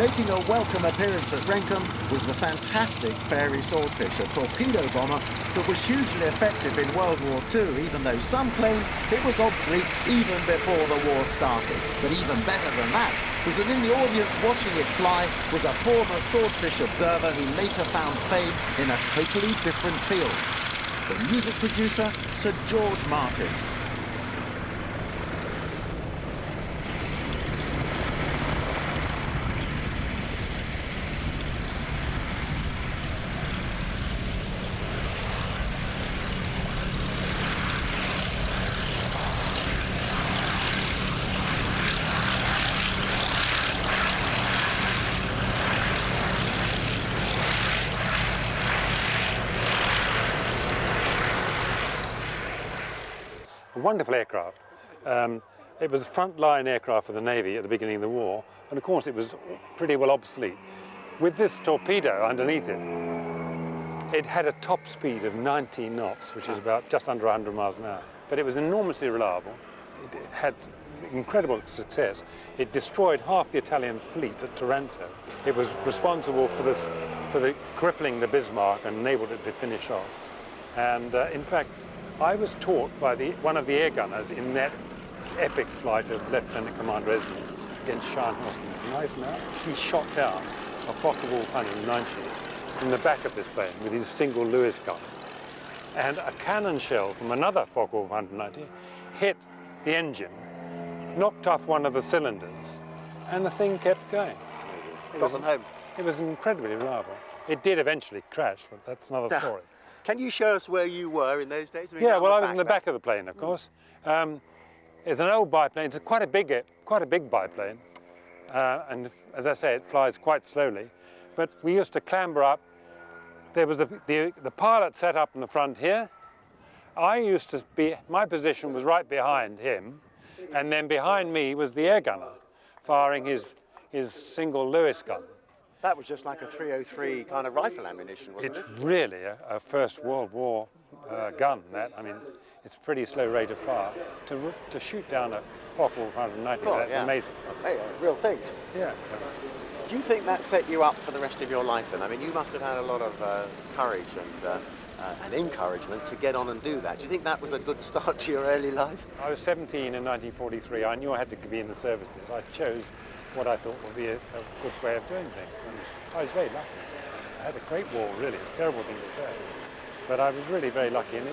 Making a welcome appearance at Renkum was the fantastic Fairey Swordfish, a torpedo bomber that was hugely effective in World War II, even though some claim it was obsolete even before the war started. But even better than that was that in the audience watching it fly was a former swordfish observer who later found fame in a totally different field. The music producer, Sir George Martin. A wonderful aircraft. It was a front-line aircraft for the Navy at the beginning of the war, and of course it was pretty well obsolete. With this torpedo underneath it, it had a top speed of 90 knots, which is about just under 100 miles an hour. But it was enormously reliable. It had incredible success. It destroyed half the Italian fleet at Taranto. It was responsible for crippling the Bismarck and enabled it to finish off. And in fact, I was taught by one of the air gunners in that epic flight of Lieutenant Commander Esmond against Scharnhorst. He shot down a Focke-Wulf 190 from the back of this plane with his single Lewis gun. And a cannon shell from another Focke-Wulf 190 hit the engine, knocked off one of the cylinders, and the thing kept going. Got them home. It was incredibly reliable. It did eventually crash, but that's another story. Can you show us where you were in those days? I mean, yeah, well, I was in the back of the plane, of course. It's an old biplane. It's quite a big biplane, and as I say, it flies quite slowly. But we used to clamber up. There was the pilot sat up in the front here. My position was right behind him, and then behind me was the air gunner, firing his single Lewis gun. That was just like a 303 kind of rifle ammunition, wasn't it? It's really a First World War gun, that. I mean, it's a pretty slow rate of fire. To shoot down a Focke-Wulf 190, that's amazing. Hey, a real thing. Yeah. Do you think that set you up for the rest of your life then? I mean, you must have had a lot of courage and encouragement to get on and do that. Do you think that was a good start to your early life? I was 17 in 1943. I knew I had to be in the services. I chose what I thought would be a good way of doing things. And I was very lucky. I had a great war, really. It's a terrible thing to say. But I was really very lucky. And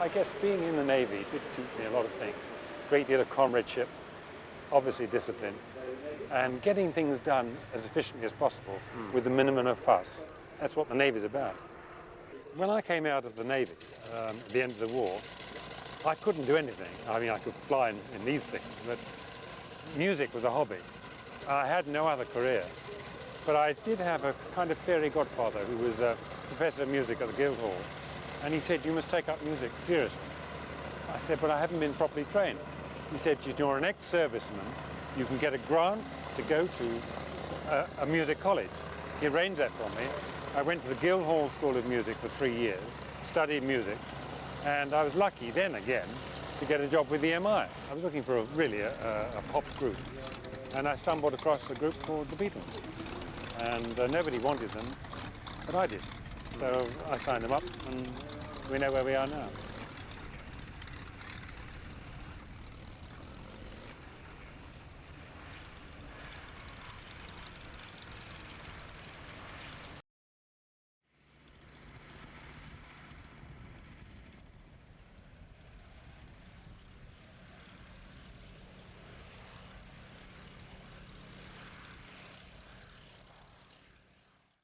I guess being in the Navy did teach me a lot of things. A great deal of comradeship, obviously discipline, and getting things done as efficiently as possible with the minimum of fuss. That's what the Navy's about. When I came out of the Navy at the end of the war, I couldn't do anything. I mean, I could fly in these things, but music was a hobby. I had no other career, but I did have a kind of fairy godfather who was a professor of music at the Guildhall, and he said, you must take up music seriously. I said, but I haven't been properly trained. He said, you're an ex-serviceman, you can get a grant to go to a music college. He arranged that for me. I went to the Guildhall School of Music for 3 years, studied music, and I was lucky then again to get a job with the MI. I was looking for a pop group. And I stumbled across a group called the Beatles. And nobody wanted them, but I did. So I signed them up, and we know where we are now.